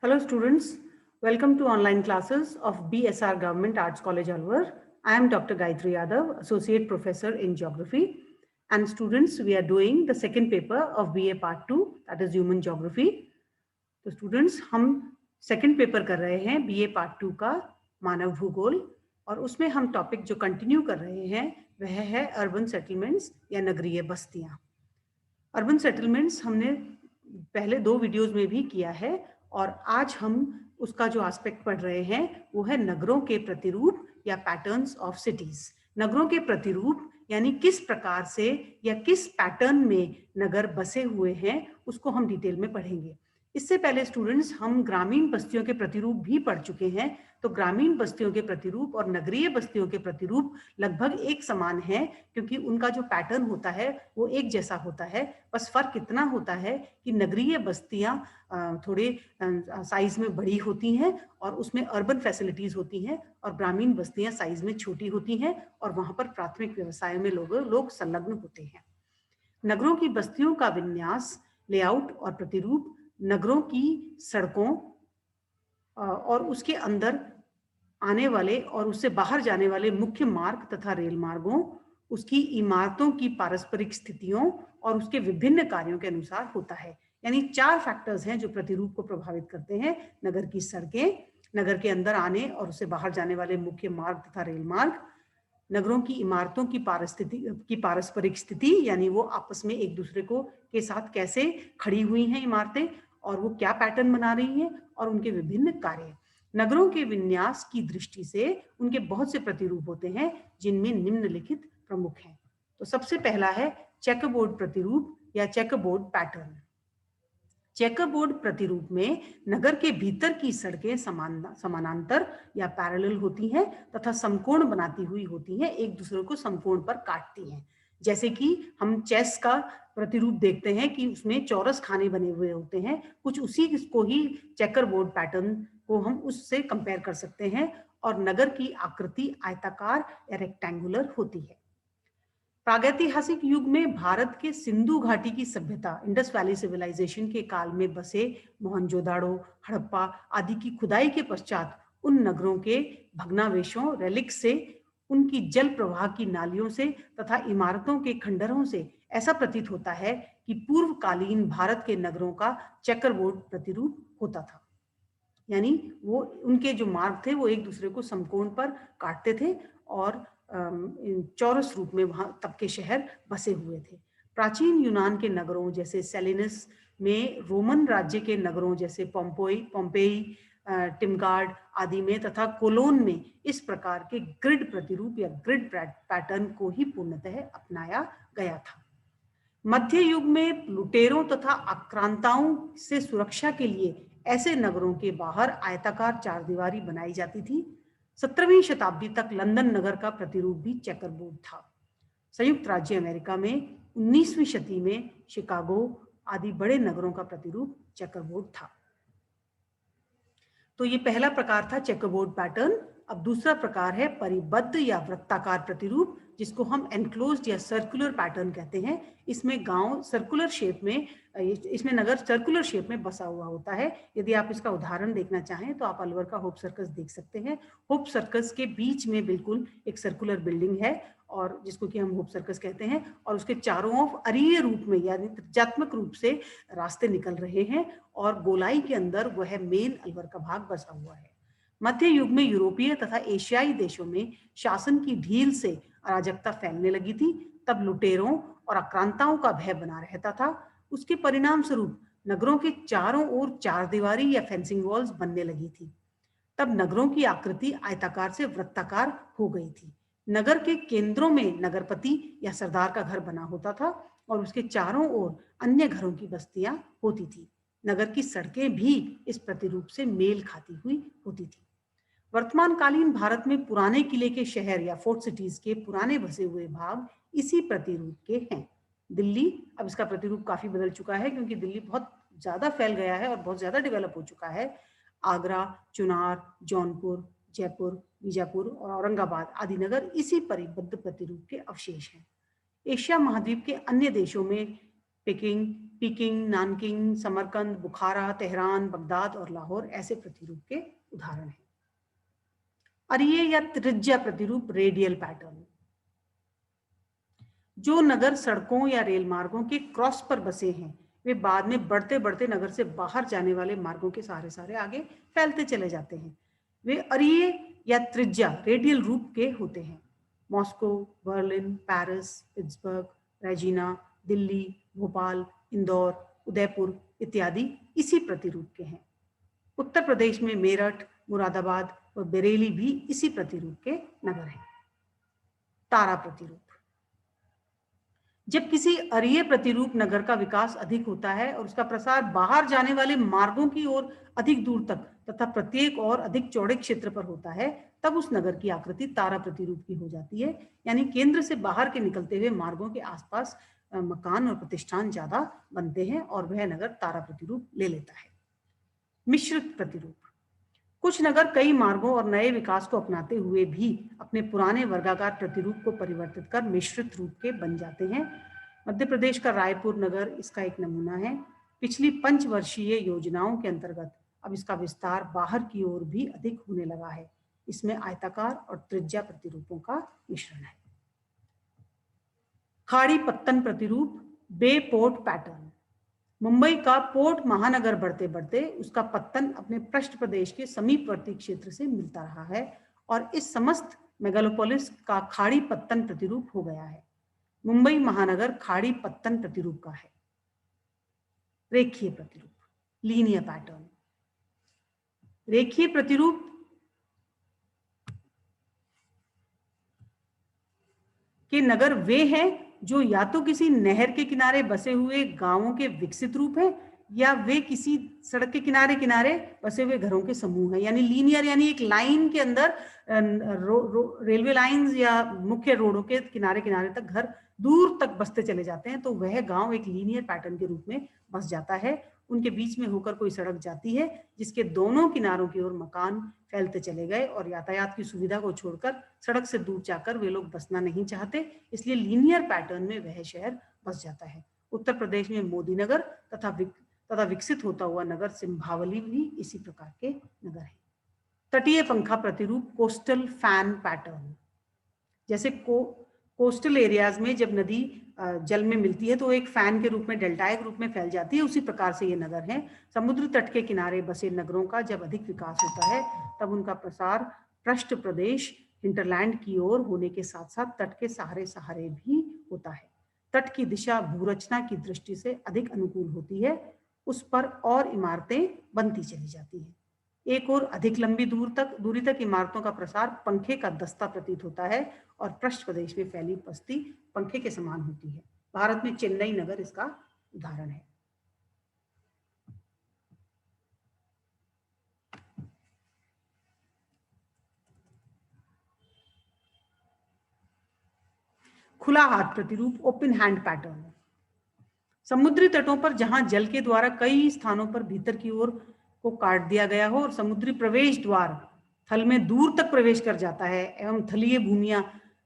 Hello students, welcome to online classes of BSR Government Arts College Alwar. I am Dr. Gayatri Yadav, Associate Professor in Geography. And students, we are doing the second paper of BA Part 2, that is Human Geography. तो students, हम second paper कर रहे हैं BA Part 2 का मानव भूगोल और उसमें हम टॉपिक जो कंटिन्यू कर रहे हैं वह है अर्बन सेटलमेंट्स या नगरीय बस्तियां। अर्बन सेटलमेंट्स हमने पहले 2 वीडियोस में भी किया है और आज हम उसका जो एस्पेक्ट पढ़ रहे हैं वो है नगरों के प्रतिरूप या पैटर्न्स ऑफ सिटीज। नगरों के प्रतिरूप यानी किस प्रकार से या किस पैटर्न में नगर बसे हुए हैं उसको हम डिटेल में पढ़ेंगे। इससे पहले स्टूडेंट्स हम ग्रामीण बस्तियों के प्रतिरूप भी पढ़ चुके हैं। तो ग्रामीण बस्तियों के प्रतिरूप और नगरीय बस्तियों के प्रतिरूप लगभग एक समान है क्योंकि उनका जो पैटर्न होता है वो एक जैसा होता है। बस फर्क इतना होता है कि नगरीय बस्तियां थोड़े साइज में बड़ी होती हैं और उसमें अर्बन फैसिलिटीज होती हैं और ग्रामीण बस्तियां साइज में छोटी होती हैं और वहां पर प्राथमिक व्यवसाय में लोग संलग्न होते हैं। नगरों की बस्तियों का विन्यास, लेआउट और प्रतिरूप नगरों की सड़कों और उसके अंदर आने वाले और उससे बाहर जाने वाले मुख्य मार्ग तथा रेल मार्गों, उसकी इमारतों की पारस्परिक स्थितियों और उसके विभिन्न कार्यों के अनुसार होता है। यानी 4 फैक्टर्स हैं जो प्रतिरूप को प्रभावित करते हैं। नगर की सड़कें, नगर के अंदर आने और उससे बाहर जाने वाले मुख्य मार्ग तथा रेल मार्ग, नगरों की इमारतों की पारस्परिक स्थिति यानी वो आपस में एक दूसरे को के साथ कैसे खड़ी हुई हैं इमारतें और वो क्या पैटर्न बना रही हैं और उनके विभिन्न कार्य। नगरों के विन्यास की दृष्टि से उनके बहुत से प्रतिरूप होते हैं जिनमें निम्नलिखित प्रमुख हैं। तो सबसे पहला है चेकरबोर्ड प्रतिरूप या चेकरबोर्ड पैटर्न। चेकरबोर्ड प्रतिरूप में नगर के भीतर की सड़कें समानांतर या पैरेलल होती हैं तथा समकोण बनाती हुई होती हैं, एक दूसरे को समकोण पर काटती हैं। जैसे कि हम चेस का प्रतिरूप देखते हैं कि उसमें चौरस खाने बने हुए होते हैं, कुछ उसी को ही चेकरबोर्ड पैटर्न को हम उससे कंपेयर कर सकते हैं और नगर की आकृति आयताकार या रेक्टेंगुलर होती है। प्रागैतिहासिक युग में भारत के सिंधु घाटी की सभ्यता इंडस वैली सिविलाइजेशन के काल में बसे मोहनजोदाड़ो, हड़प्पा आदि की खुदाई के पश्चात उन नगरों के भग्नावशेषों रेलिक्स से, उनकी जल प्रवाह की नालियों से तथा इमारतों के खंडरों से ऐसा प्रतीत होता है कि पूर्वकालीन भारत के नगरों का चेकरबोर्ड प्रतिरूप होता था। यानी वो उनके जो मार्ग थे वो एक दूसरे को समकोण पर काटते थे और चौरस रूप में वहां तब के शहर बसे हुए थे। प्राचीन यूनान के नगरों जैसे सेलिनस में, रोमन राज्य के नगरों जैसे पोम्पेई, टिमगार्ड आदि में तथा कोलोन में इस प्रकार के ग्रिड प्रतिरूप या ग्रिड पैटर्न को ही पूर्णतः अपनाया गया था। मध्य युग में लुटेरों तथा आक्रांताओं से सुरक्षा के लिए ऐसे नगरों के बाहर आयताकार चारदीवारी बनाई जाती थी। 17वीं शताब्दी तक लंदन नगर का प्रतिरूप भी चेकरबोर्ड था। संयुक्त राज्य अमेरिका में 19वीं शती में शिकागो आदि बड़े नगरों का प्रतिरूप चेकरबोर्ड था। तो ये पहला प्रकार था चेकरबोर्ड पैटर्न। अब दूसरा प्रकार है परिबद्ध या वृत्ताकार प्रतिरूप, जिसको हम एनक्लोज्ड या सर्कुलर पैटर्न कहते हैं। इसमें गांव सर्कुलर शेप में, इसमें नगर सर्कुलर शेप में बसा हुआ होता है। यदि आप इसका उदाहरण देखना चाहें तो आप अलवर का होप सर्कस देख सकते हैं। होप सर्कस के बीच में बिल्कुल एक सर्कुलर बिल्डिंग है और जिसको कि हम होप सर्कस कहते हैं और उसके चारों ओर अरीय रूप में यानी त्रिज्यात्मक रूप से रास्ते निकल रहे हैं और गोलाई के अंदर वह मेन अलवर का भाग बसा हुआ है। मध्य युग में यूरोपीय तथा एशियाई देशों में शासन की ढील से अराजकता फैलने लगी थी। तब लुटेरों और आक्रांताओं का भय बना रहता था। उसके परिणाम स्वरूप नगरों के चारों ओर चारदीवारी या फेंसिंग वॉल्स बनने लगी थी। तब नगरों की आकृति आयताकार से वृत्ताकार हो गई थी। नगर के केंद्रों में नगरपति या सरदार का घर बना होता था और उसके चारों ओर अन्य घरों की बस्तियां होती थी। नगर की सड़कें भी इस प्रतिरूप से मेल खाती हुई होती थी। वर्तमान कालीन भारत में पुराने किले के शहर या फोर्ट सिटीज के पुराने बसे हुए भाग इसी प्रतिरूप के हैं। दिल्ली, अब इसका प्रतिरूप काफी बदल चुका है क्योंकि दिल्ली बहुत ज्यादा फैल गया है और बहुत ज्यादा डेवलप हो चुका है। आगरा, चुनार, जौनपुर, जयपुर, बीजापुर और औरंगाबाद आदि नगर इसी परिबद्ध प्रतिरूप के अवशेष हैं। एशिया महाद्वीप के अन्य देशों में पेकिंग, पीकिंग, नानकिंग, समरकंद, बुखारा, तेहरान, बगदाद और लाहौर ऐसे प्रतिरूप के उदाहरण हैं। अरिये या त्रिज्या प्रतिरूप, रेडियल पैटर्न। जो नगर सड़कों या रेल मार्गों के क्रॉस पर बसे हैं वे बाद में बढ़ते बढ़ते नगर से बाहर जाने वाले मार्गों के सहारे आगे फैलते चले जाते हैं। वे अरिये या त्रिज्या, रेडियल रूप के होते हैं। Moscow, Berlin, Paris, Pittsburgh, Regina, Delhi, Bhopal, Indore, Udaipur इत्यादि इसी प्रतिरूप के हैं। उत्तर प्रदेश में मेरठ, मुरादाबाद और बरेली भी इसी प्रतिरूप के नगर हैं। तारा प्रतिरूप। जब किसी अरिये प्रतिरूप नगर का विकास अधिक होता है और उसका प्रसार बाहर जाने वाले मार्गों की ओर अधिक दूर तक तथा प्रत्येक और अधिक चौड़े क्षेत्र पर होता है, तब उस नगर की आकृति तारा प्रतिरूप की हो जाती है। यानी केंद्र से बाहर के निकलते हुए मार्गों के आसपास मकान और प्रतिष्ठान ज्यादा बनते हैं और वह नगर तारा प्रतिरूप ले लेता है। मिश्रित प्रतिरूप। कुछ नगर कई मार्गों और नए विकास को अपनाते हुए भी अपने पुराने वर्गाकार प्रतिरूप को परिवर्तित कर मिश्रित रूप के बन जाते हैं। मध्य प्रदेश का रायपुर नगर इसका एक नमूना है। पिछली पंचवर्षीय योजनाओं के अंतर्गत अब इसका विस्तार बाहर की ओर भी अधिक होने लगा है। इसमें आयताकार और त्रिज्या प्रतिरूपों का मिश्रण है। खाड़ी पत्तन प्रतिरूप, बे पोर्ट पैटर्न। मुंबई का पोर्ट महानगर बढ़ते बढ़ते उसका पत्तन अपने पृष्ठ प्रदेश के समीपवर्ती क्षेत्र से मिलता रहा है और इस समस्त मेगालोपोलिस का खाड़ी पत्तन प्रतिरूप हो गया है। मुंबई महानगर खाड़ी पत्तन प्रतिरूप का है। रेखीय प्रतिरूप, लीनियर पैटर्न। रेखीय प्रतिरूप के नगर वे हैं जो या तो किसी नहर के किनारे बसे हुए गांवों के विकसित रूप हैं या वे किसी सड़क के किनारे किनारे बसे हुए घरों के समूह हैं। यानी लीनियर यानी एक लाइन के अंदर रेलवे लाइंस या मुख्य रोडों के किनारे किनारे तक घर दूर तक बसते चले जाते हैं, तो वह गांव एक लीनियर पैटर्न के रूप में बस जाता है। उनके बीच में होकर कोई सड़क जाती है जिसके दोनों किनारों की ओर मकान फैलते चले गए और यातायात की सुविधा को छोड़कर सड़क से दूर जाकर वे लोग बसना नहीं चाहते, इसलिए लीनियर पैटर्न में वह शहर बस जाता है। उत्तर प्रदेश में मोदी नगर तथा विकसित होता हुआ नगर सिंभावली भी इसी प्रकार के नगर हैं। तटीय पंखा प्रतिरूप, कोस्टल फैन पैटर्न। जैसे कोस्टल एरियाज में जब नदी जल में मिलती है तो एक फैन के रूप में, डेल्टाइक रूप में फैल जाती है, उसी प्रकार से ये नगर हैं। समुद्र तट के किनारे बसे नगरों का जब अधिक विकास होता है तब उनका प्रसार पृष्ठ प्रदेश हिंटरलैंड की ओर होने के साथ साथ तट के सहारे भी होता है। तट की दिशा भूरचना की दृष्टि से अधिक अनुकूल होती है, उस पर और इमारतें बनती चली जाती हैं। एक और अधिक लंबी दूरी तक इमारतों का प्रसार पंखे का दस्ता प्रतीत होता है और पृष्ठ प्रदेश में फैली बस्ती पंखे के समान होती है। भारत में चेन्नई नगर इसका उदाहरण है। खुला हाथ प्रतिरूप, ओपन हैंड पैटर्न। समुद्री तटों पर जहां जल के द्वारा कई स्थानों पर भीतर की ओर को काट दिया गया हो और समुद्री प्रवेश द्वार थल में दूर तक प्रवेश कर जाता है एवं थलीय भूमियां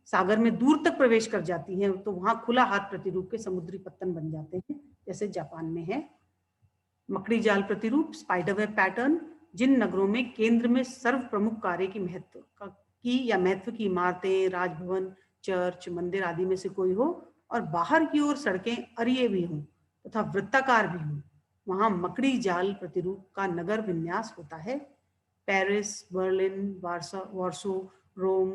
सागर में दूर तक प्रवेश कर जाती हैं, तो वहां खुला हाथ प्रतिरूप के समुद्री पत्तन बन जाते हैं, जैसे जापान में है। मकड़ी जाल प्रतिरूप, स्पाइडरवेब पैटर्न। जिन नगरों में केंद्र में सर्व प्रमुख कार्य की महत्व की इमारतें, राजभवन, चर्च, मंदिर आदि में से कोई हो और बाहर की ओर सड़कें अरिये भी हों तथा वृत्ताकार भी हों, वहां मकड़ी जाल प्रतिरूप का नगर विन्यास होता है। पेरिस, बर्लिन, वार्सो, रोम,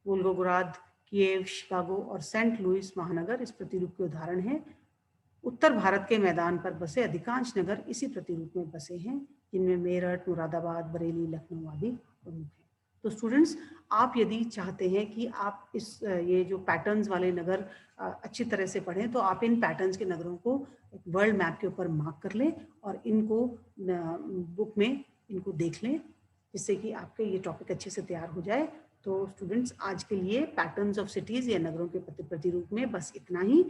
वोल्गोग्राद, किएव, शिकागो और सेंट लुइस महानगर इस प्रतिरूप के उदाहरण हैं। उत्तर भारत के मैदान पर बसे अधिकांश नगर इसी प्रतिरूप में बसे हैं, जिनमें मेरठ, मुरादाबाद, बरेली, लखनऊ आदि प्रमुख हैं। तो स्टूडेंट्स, आप यदि चाहते हैं कि आप ये जो पैटर्न्स वाले नगर अच्छी तरह से पढ़ें, तो आप इन पैटर्न्स के नगरों को एक वर्ल्ड मैप के ऊपर मार्क कर लें और इनको बुक में इनको देख लें, जिससे कि आपके ये टॉपिक अच्छे से तैयार हो जाए। तो स्टूडेंट्स, आज के लिए पैटर्न्स ऑफ सिटीज या नगरों के प्रतिरूप में बस इतना ही।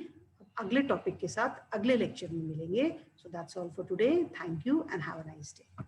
अगले टॉपिक के साथ अगले लेक्चर में मिलेंगे। So that's all for today. Thank you and have a nice day.